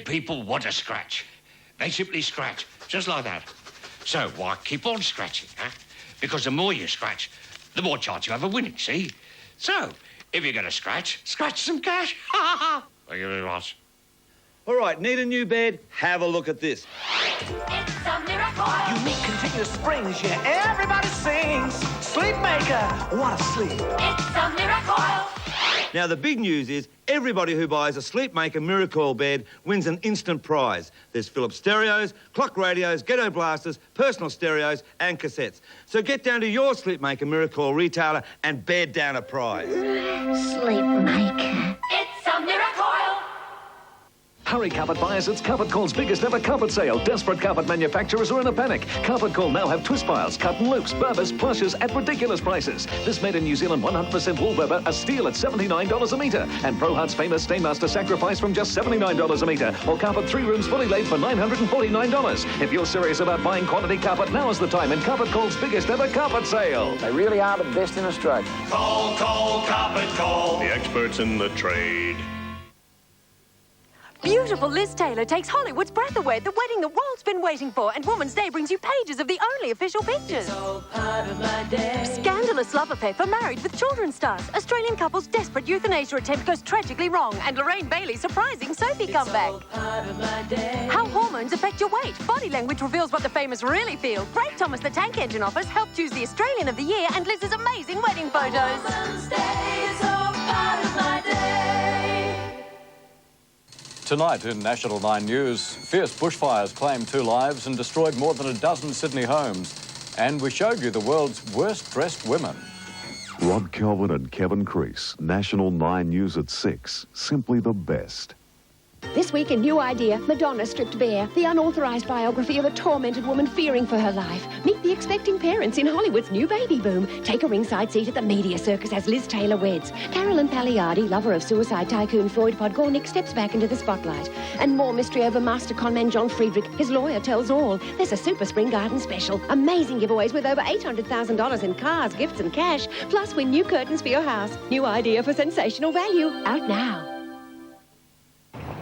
dead people want to scratch. They simply scratch, just like that. So why keep on scratching, huh? Because the more you scratch, the more chance you have of winning, see? So, if you're going to scratch some cash. Ha ha ha! Thank you very much. All right, need a new bed? Have a look at this. It's a miracle. Unique continuous springs, yeah, everybody sings. Sleep maker, what a sleep. It's a miracle. Now, the big news is everybody who buys a Sleepmaker Miracoil bed wins an instant prize. There's Philips stereos, clock radios, ghetto blasters, personal stereos and cassettes. So get down to your Sleepmaker Miracoil retailer and bear down a prize. Sleepmaker. It's a miracle. Hurry, carpet buyers, it's Carpet Call's biggest ever carpet sale. Desperate carpet manufacturers are in a panic. Carpet Call now have twist piles, cut and loops, Berbers, plushes at ridiculous prices. This made in New Zealand 100% wool Berber, a steal at $79 a metre. And Pro Hut's famous Stainmaster Sacrifice from just $79 a metre. Or carpet 3 rooms fully laid for $949. If you're serious about buying quality carpet, now is the time in Carpet Call's biggest ever carpet sale. They really are the best in Australia. Call, Carpet Call. The experts in the trade. Beautiful Liz Taylor takes Hollywood's breath away, the wedding the world's been waiting for, and Woman's Day brings you pages of the only official pictures. It's all part of my day. Scandalous love affair for Married with Children stars. Australian couple's desperate euthanasia attempt goes tragically wrong, and Lorraine Bailey's surprising Sophie comeback. All part of my day. How hormones affect your weight. Body language reveals what the famous really feel. Great Thomas the Tank Engine offers help choose the Australian of the year, and Liz's amazing wedding photos. Woman's Day is all part of my day. Tonight in National 9 News, fierce bushfires claimed 2 lives and destroyed more than a dozen Sydney homes. And we showed you the world's worst-dressed women. Rod Kelvin and Kevin Crease, National 9 News at 6. Simply the best. This week, a new idea, Madonna Stripped Bare, the unauthorised biography of a tormented woman fearing for her life. Meet the expecting parents in Hollywood's new baby boom. Take a ringside seat at the media circus as Liz Taylor weds. Carolyn Pagliardi, lover of suicide tycoon Floyd Podgornick, steps back into the spotlight. And more mystery over master conman John Friedrich. His lawyer tells all. There's a Super Spring Garden special. Amazing giveaways with over $800,000 in cars, gifts and cash. Plus, win new curtains for your house. New idea for sensational value. Out now.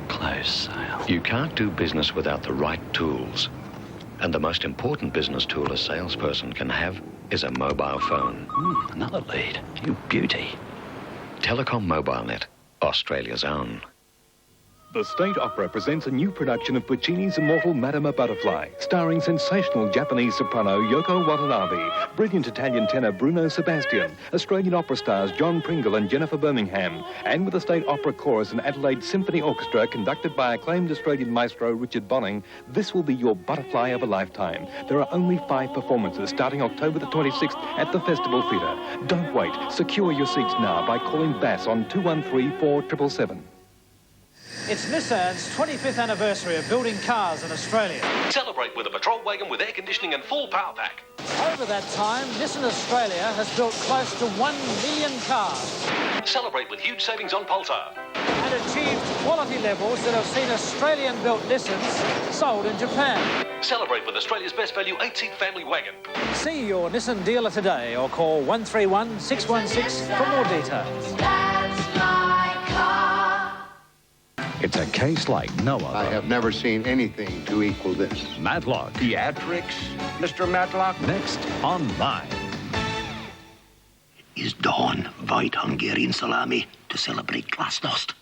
Close sale. You can't do business without the right tools. And the most important business tool a salesperson can have is a mobile phone. Another lead. You beauty. Telecom MobileNet, Australia's own. The State Opera presents a new production of Puccini's immortal Madama Butterfly, starring sensational Japanese soprano Yoko Watanabe, brilliant Italian tenor Bruno Sebastian, Australian opera stars John Pringle and Jennifer Birmingham, and with the State Opera Chorus and Adelaide Symphony Orchestra conducted by acclaimed Australian maestro Richard Bonning. This will be your butterfly of a lifetime. There are only 5 performances starting October the 26th at the Festival Theatre. Don't wait. Secure your seats now by calling Bass on 213-4777. It's Nissan's 25th anniversary of building cars in Australia. Celebrate with a patrol wagon with air conditioning and full power pack. Over that time, Nissan Australia has built close to 1 million cars. Celebrate with huge savings on Pulsar. And achieved quality levels that have seen Australian-built Nissans sold in Japan. Celebrate with Australia's best value 8-seat family wagon. See your Nissan dealer today or call 131 616 for more details. That's my car. It's a case like no other. I have never seen anything to equal this. Matlock. Theatrics, Mr. Matlock. Next on 9. Is Dawn white Hungarian salami to celebrate Glasnost?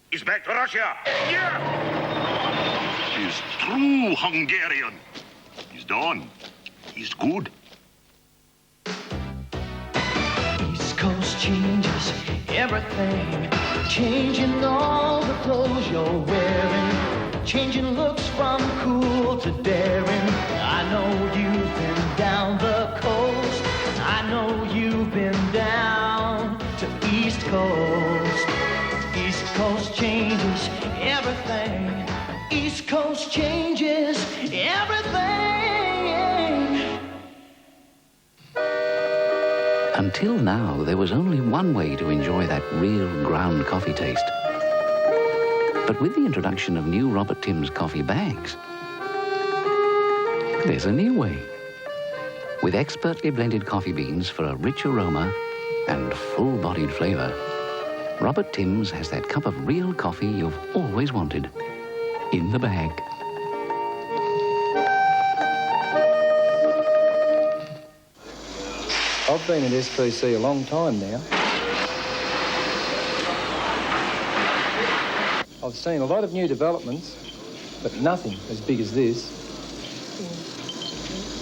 He's back to Russia. Yeah! Is true Hungarian. He's Dawn. He's good. East Coast changes everything. Changing all the clothes you're wearing. Changing looks from cool to daring. I know you've been down the coast. I know you've been down to East Coast. East Coast changes everything. East Coast changes everything. Until now, there was only one way to enjoy that real ground coffee taste. But with the introduction of new Robert Timms coffee bags, there's a new way. With expertly blended coffee beans for a rich aroma and full-bodied flavor. Robert Timms has that cup of real coffee you've always wanted. In the bag. I've been at SPC a long time now. I've seen a lot of new developments, but nothing as big as this.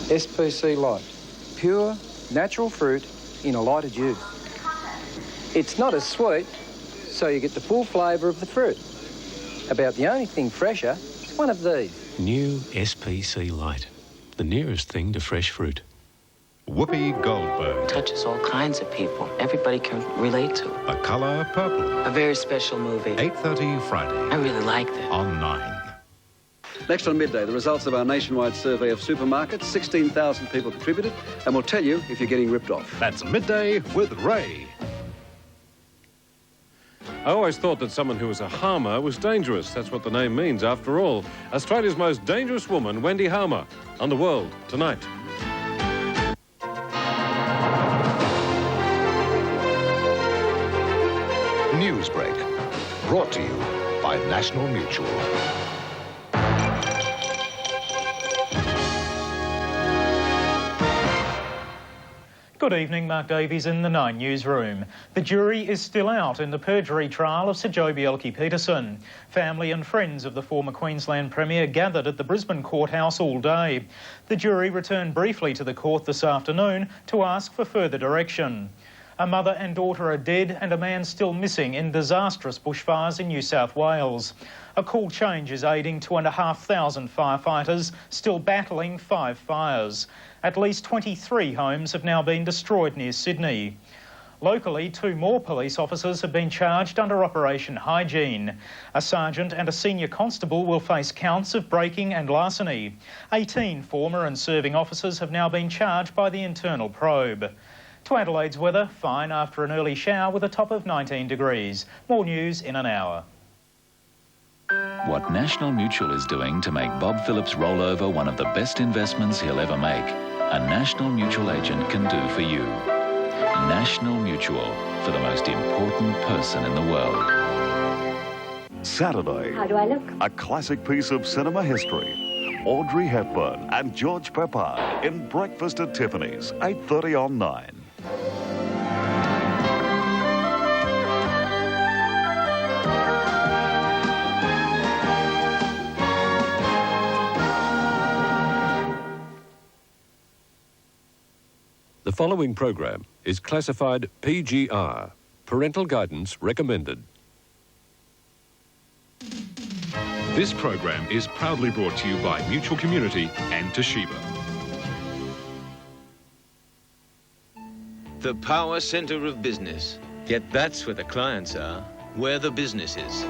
SPC Light. Pure, natural fruit in a lighter juice. It's not as sweet, so you get the full flavour of the fruit. About the only thing fresher is one of these. New SPC Light. The nearest thing to fresh fruit. Whoopi Goldberg. Touches all kinds of people. Everybody can relate to it. A Colour Purple. A very special movie. 8:30 Friday. I really liked it. On 9. Next on Midday, the results of our nationwide survey of supermarkets. 16,000 people contributed, and we'll tell you if you're getting ripped off. That's Midday with Ray. I always thought that someone who was a Harmer was dangerous. That's what the name means, after all. Australia's most dangerous woman, Wendy Harmer, on The World tonight. Newsbreak, brought to you by National Mutual. Good evening, Mark Davies in the 9 newsroom. The jury is still out in the perjury trial of Sir Joh Bjelke-Petersen. Family and friends of the former Queensland Premier gathered at the Brisbane courthouse all day. The jury returned briefly to the court this afternoon to ask for further direction. A mother and daughter are dead and a man still missing in disastrous bushfires in New South Wales. A cool change is aiding 2,500 firefighters still battling 5 fires. At least 23 homes have now been destroyed near Sydney. Locally, 2 more police officers have been charged under Operation Hygiene. A sergeant and a senior constable will face counts of breaking and larceny. 18 former and serving officers have now been charged by the internal probe. To Adelaide's weather, fine after an early shower with a top of 19 degrees. More news in an hour. What National Mutual is doing to make Bob Phillips rollover one of the best investments he'll ever make, a National Mutual agent can do for you. National Mutual, for the most important person in the world. Saturday. How do I look? A classic piece of cinema history. Audrey Hepburn and George Peppard in Breakfast at Tiffany's, 8:30 on 9. The following program is classified PGR, Parental Guidance Recommended. This program is proudly brought to you by Mutual Community and Toshiba. The power center of business. Yet that's where the clients are, where the business is.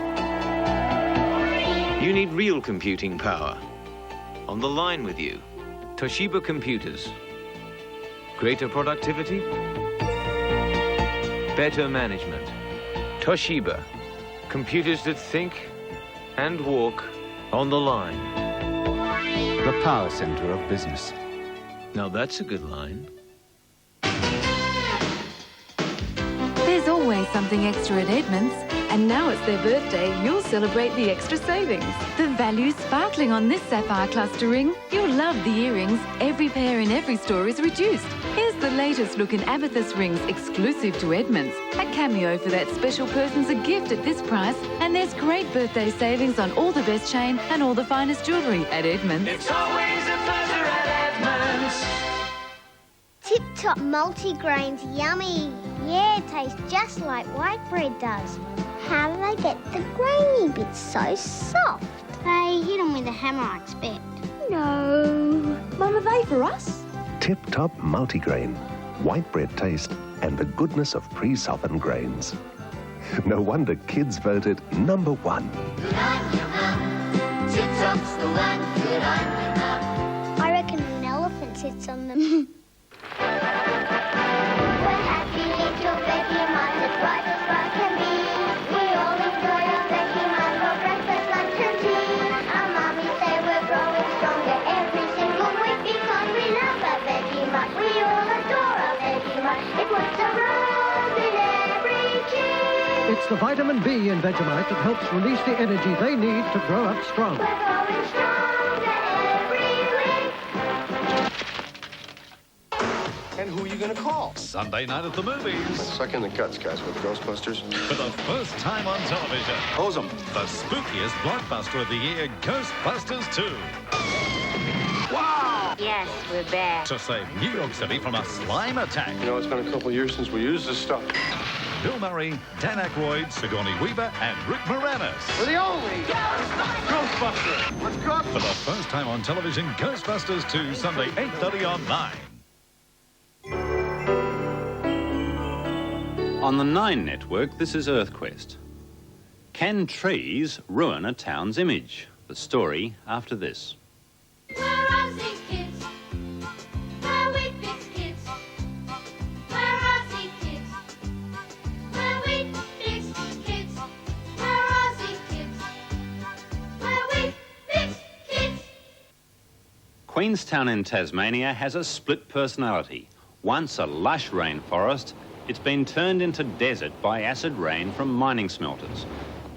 You need real computing power. On the line with you, Toshiba Computers. Greater productivity, better management. Toshiba, computers that think and walk on the line. The power center of business. Now that's a good line. There's always something extra at Edmonds. And now it's their birthday, you'll celebrate the extra savings. The value's sparkling on this sapphire cluster ring. You'll love the earrings. Every pair in every store is reduced. Here's the latest look in amethyst rings exclusive to Edmonds. A cameo for that special person's a gift at this price. And there's great birthday savings on all the best chain and all the finest jewellery at Edmonds. It's always a pleasure at Edmonds. Tip Top multigrain's yummy. Yeah, it tastes just like white bread does. How do they get the grainy bits so soft? They hit them with a hammer, I expect. No. Mum, are they for us? Tip Top multigrain. White bread taste and the goodness of pre-softened grains. No wonder kids voted #1. Tip Top's the one. Good on you, Mum. I reckon an elephant sits on them. We're happy little Becky Mart, as bright can be. We all enjoy our Becky Mart for breakfast, lunch and tea. Our mommies say we're growing stronger every single week because we love our Becky Mart. We all adore our Becky Mart. It puts a rose in every cheek. It's the vitamin B in Vegemite that helps release the energy they need to grow up strong. And who are you going to call? Sunday night at the movies. Suck in the guts, guys, with Ghostbusters. For the first time on television. Close them. The spookiest blockbuster of the year, Ghostbusters 2. Wow! Yes, we're back. To save New York City from a slime attack. You know, it's been a couple years since we used this stuff. Bill Murray, Dan Aykroyd, Sigourney Weaver, and Rick Moranis. We're the only Ghostbusters. Let's go. For the first time on television, Ghostbusters 2, Sunday, 8:30 on 9. On the 9 network, this is EarthQuest. Can trees ruin a town's image? The story after this. Where are these kids? Where we fix kids? Where are these kids? Where we fix kids? Where are these kids? Where we fix kids? Queenstown in Tasmania has a split personality. Once a lush rainforest, it's been turned into desert by acid rain from mining smelters.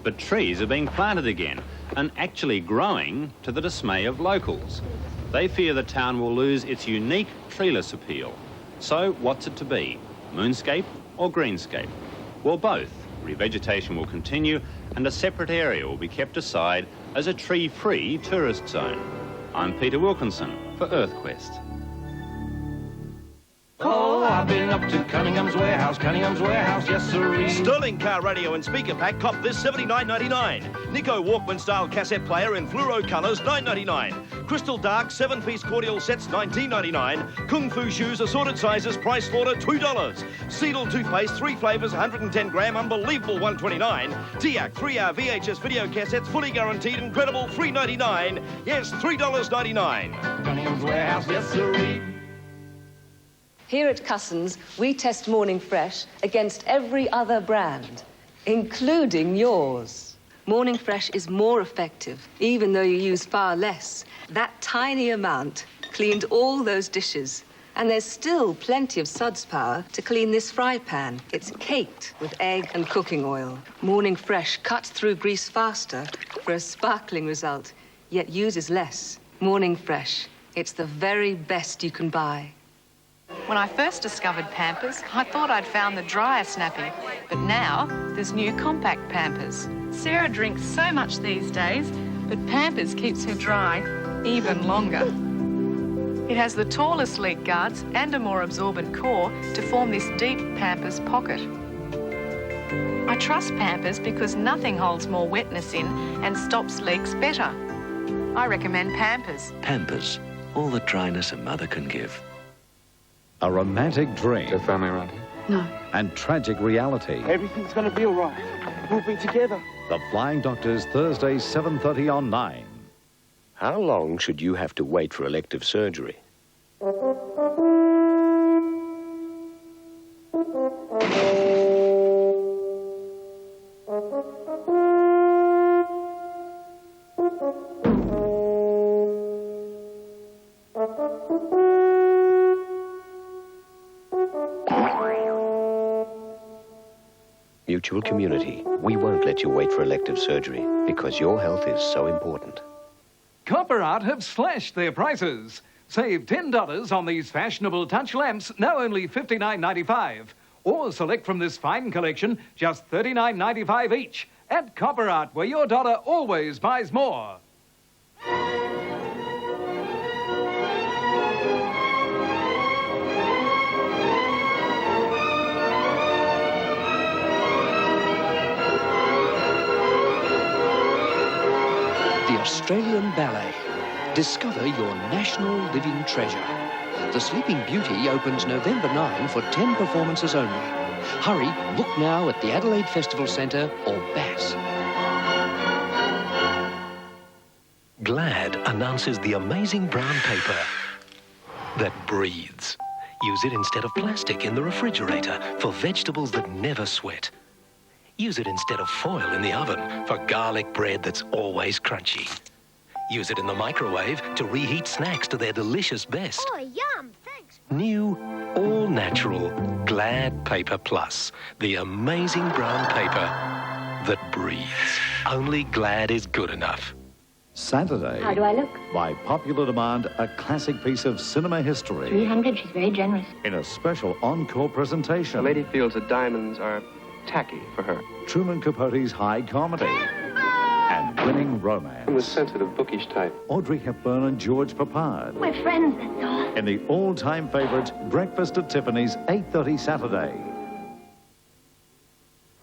But trees are being planted again and actually growing to the dismay of locals. They fear the town will lose its unique treeless appeal. So what's it to be? Moonscape or greenscape? Well, both. Revegetation will continue and a separate area will be kept aside as a tree-free tourist zone. I'm Peter Wilkinson for EarthQuest. Oh, I've been up to Cunningham's Warehouse, yes sirree. Sterling car radio and speaker pack, cop this $79.99. Nico Walkman style cassette player in fluoro colours, $9.99. Crystal Dark 7-piece cordial sets, $19.99. Kung Fu shoes, assorted sizes, price slaughter, $2. Seedle toothpaste, 3 flavours, 110 gram, unbelievable, $1.29. Tiac 3-hour VHS video cassettes, fully guaranteed, incredible, $3.99. Yes, $3.99. Cunningham's Warehouse, yes sirree. Here at Cussons, we test Morning Fresh against every other brand, including yours. Morning Fresh is more effective, even though you use far less. That tiny amount cleaned all those dishes. And there's still plenty of suds power to clean this fry pan. It's caked with egg and cooking oil. Morning Fresh cuts through grease faster for a sparkling result, yet uses less. Morning Fresh, it's the very best you can buy. When I first discovered Pampers, I thought I'd found the dryer snappy. But now, there's new compact Pampers. Sarah drinks so much these days, but Pampers keeps her dry even longer. It has the tallest leak guards and a more absorbent core to form this deep Pampers pocket. I trust Pampers because nothing holds more wetness in and stops leaks better. I recommend Pampers. Pampers, all the dryness a mother can give. A romantic dream. Your family around here? No. And tragic reality. Everything's going to be all right. We'll be together. The Flying Doctors, Thursday, 7:30 on 9. How long should you have to wait for elective surgery? Mutual Community. We won't let you wait for elective surgery because your health is so important. Copper Art have slashed their prices. Save $10 on these fashionable touch lamps, now only $59.95. Or select from this fine collection, just $39.95 each. At Copper Art, where your dollar always buys more. Australian Ballet. Discover your national living treasure. The Sleeping Beauty opens November 9 for 10 performances only. Hurry, book now at the Adelaide Festival Centre or BAS. Glad announces the amazing brown paper that breathes. Use it instead of plastic in the refrigerator for vegetables that never sweat. Use it instead of foil in the oven for garlic bread that's always crunchy. Use it in the microwave to reheat snacks to their delicious best. Oh, yum, thanks. New, all-natural Glad Paper Plus. The amazing brown paper that breathes. Only Glad is good enough. Saturday. How do I look? By popular demand, a classic piece of cinema history. 300, she's very generous. In a special encore presentation. The lady feels that diamonds are tacky for her. Truman Capote's high comedy. And winning romance. I'm a sensitive, bookish type. Audrey Hepburn and George Papard. We're friends, that's all. In the all-time favourite, Breakfast at Tiffany's, 8:30 Saturday.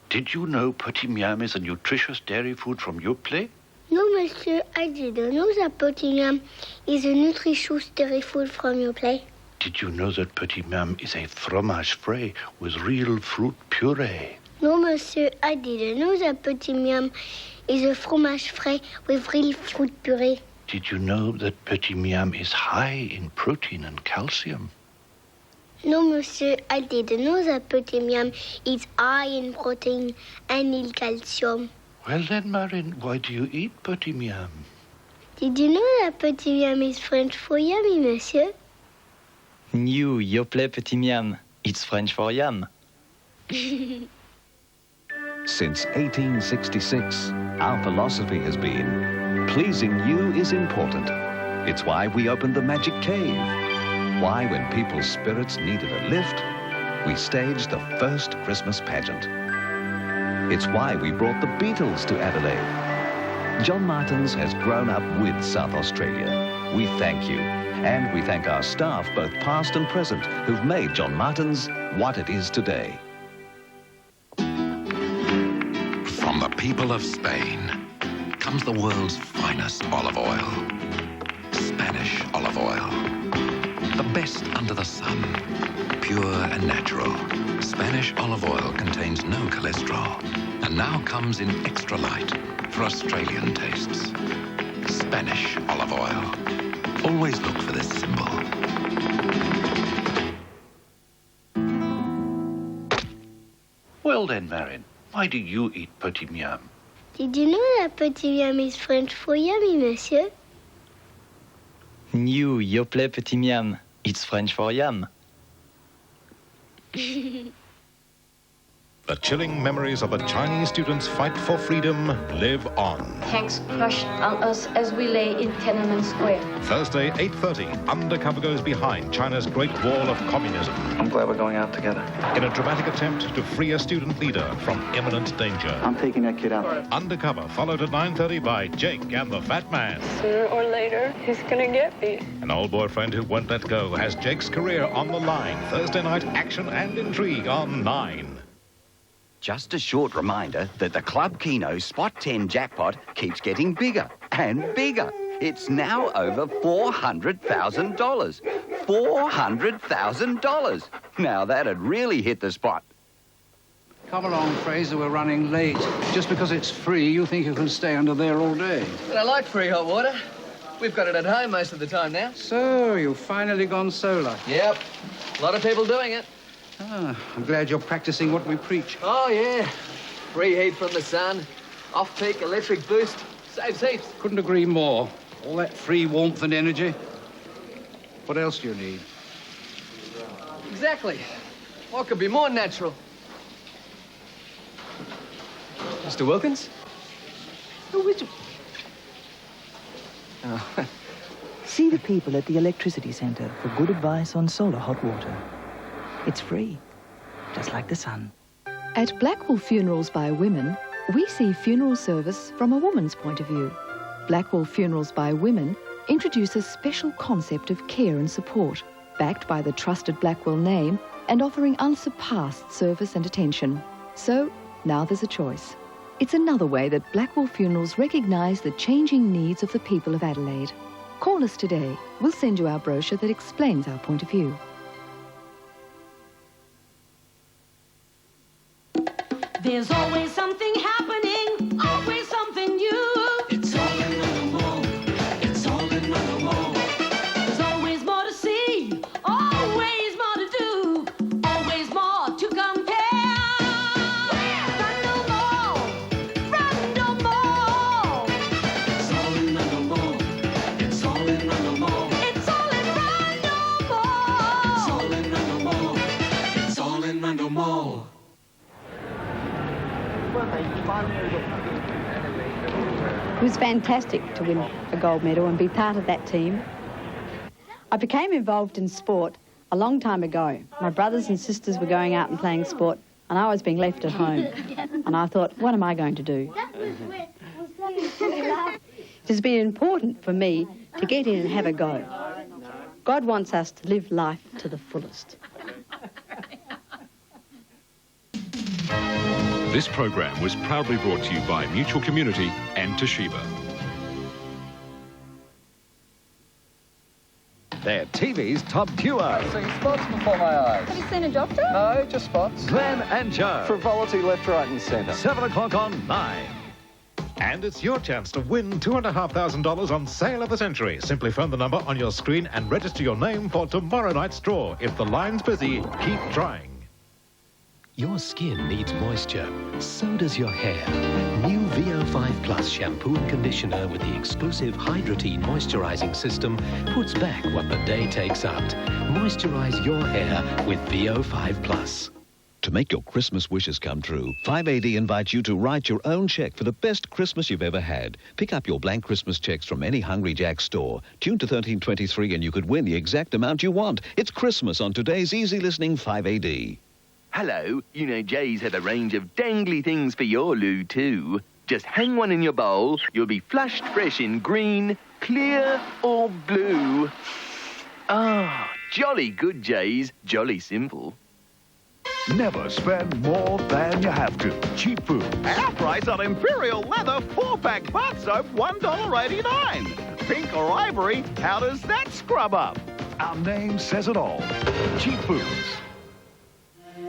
Did you know Petit Miam is a nutritious dairy food from your play? No, monsieur, I didn't know that Petit Miam is a nutritious dairy food from your play. Did you know that Petit Miam is a fromage frais with real fruit puree? No, monsieur, I didn't know that Petit Miam is a fromage frais with real fruit puree. Did you know that Petit Miam is high in protein and calcium? No, monsieur, I didn't know that Petit Miam is high in protein and in calcium. Well then, Marin, why do you eat Petit Miam? Did you know that Petit Miam is French for yummy, monsieur? New Yoplait Petit Miam. It's French for yum. Since 1866, our philosophy has been, pleasing you is important. It's why we opened the Magic Cave. Why, when people's spirits needed a lift, we staged the first Christmas pageant. It's why we brought the Beatles to Adelaide. John Martins has grown up with South Australia. We thank you. And we thank our staff, both past and present, who've made John Martins what it is today. From the people of Spain comes the world's finest olive oil. Spanish olive oil. The best under the sun. Pure and natural. Spanish olive oil contains no cholesterol and now comes in extra light for Australian tastes. Spanish olive oil. Always look for this symbol. Well then, Marin, why do you eat Petit Miam? Did you know that Petit Miam is French for yummy, monsieur? New Yoplait Petit Miam. It's French for yum. The chilling memories of the Chinese students' fight for freedom live on. Tanks crushed on us as we lay in Tiananmen Square. Thursday, 8:30, Undercover goes behind China's Great Wall of Communism. I'm glad we're going out together. In a dramatic attempt to free a student leader from imminent danger. I'm taking that kid out. Undercover, followed at 9:30 by Jake and the Fat Man. Sooner or later, he's gonna get me. An old boyfriend who won't let go has Jake's career on the line. Thursday night, action and intrigue on 9. Just a short reminder that the Club Keno Spot 10 jackpot keeps getting bigger and bigger. It's now over $400,000. $400,000. Now that'd really hit the spot. Come along, Fraser, we're running late. Just because it's free, you think you can stay under there all day. But I like free hot water. We've got it at home most of the time now. So, you've finally gone solar. Yep. A lot of people doing it. Ah, I'm glad you're practicing what we preach. Oh, yeah. Free heat from the sun. Off-peak electric boost. Saves heaps. Couldn't agree more. All that free warmth and energy. What else do you need? Exactly. What could be more natural? Mr. Wilkins? Oh, Richard. Oh. See the people at the Electricity Centre for good advice on solar hot water. It's free, just like the sun. At Blackwall Funerals by Women, we see funeral service from a woman's point of view. Blackwall Funerals by Women introduce a special concept of care and support, backed by the trusted Blackwall name and offering unsurpassed service and attention. So, now there's a choice. It's another way that Blackwall Funerals recognise the changing needs of the people of Adelaide. Call us today. We'll send you our brochure that explains our point of view. There's always something happening, always something new. It's all in the wall. It's all in the wall. There's always more to see, always more to do, always more to compare. Front Mall, Front Mall. It's all in the wall. It's all in the wall. It's all in Front Mall. It's all was fantastic to win a gold medal and be part of that team. I became involved in sport a long time ago. My brothers and sisters were going out and playing sport, and I was being left at home. And I thought, what am I going to do? It has been important for me to get in and have a go. God wants us to live life to the fullest. This program was proudly brought to you by Mutual Community and Toshiba. They're TV's top duo. I've seen spots before my eyes. Have you seen a doctor? No, just spots. Glenn and Joe. Frivolity left, right and centre. 7 o'clock on 9. And it's your chance to win $2,500 on Sale of the Century. Simply phone the number on your screen and register your name for tomorrow night's draw. If the line's busy, keep trying. Your skin needs moisture. So does your hair. New VO5 Plus shampoo and conditioner with the exclusive Hydratine moisturizing system puts back what the day takes out. Moisturize your hair with VO5 Plus. To make your Christmas wishes come true, 5AD invites you to write your own check for the best Christmas you've ever had. Pick up your blank Christmas checks from any Hungry Jack's store. Tune to 1323 and you could win the exact amount you want. It's Christmas on today's easy listening 5AD. Hello, you know Jay's have a range of dangly things for your loo too. Just hang one in your bowl, you'll be flushed fresh in green, clear or blue. Ah, jolly good Jay's, jolly simple. Never spend more than you have to. Cheap food. Our price on Imperial Leather 4-pack bath soap, $1.89. Pink or ivory, how does that scrub up? Our name says it all. Cheap Foods.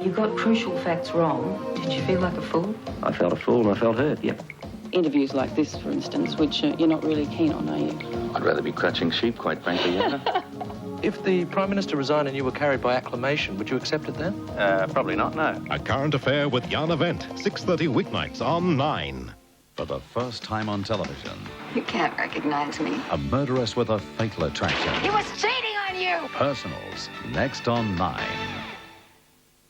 You got crucial facts wrong. Did you feel like a fool? I felt a fool and I felt hurt, yep. Interviews like this, for instance, which you're not really keen on, are you? I'd rather be clutching sheep, quite frankly, yeah. If the Prime Minister resigned and you were carried by acclamation, would you accept it then? Probably not, no. A Current Affair with Jan Event, 6:30 weeknights on 9. For the first time on television, You can't recognize me. a murderess with a fatal attraction. He was cheating on you! Personals, next on 9.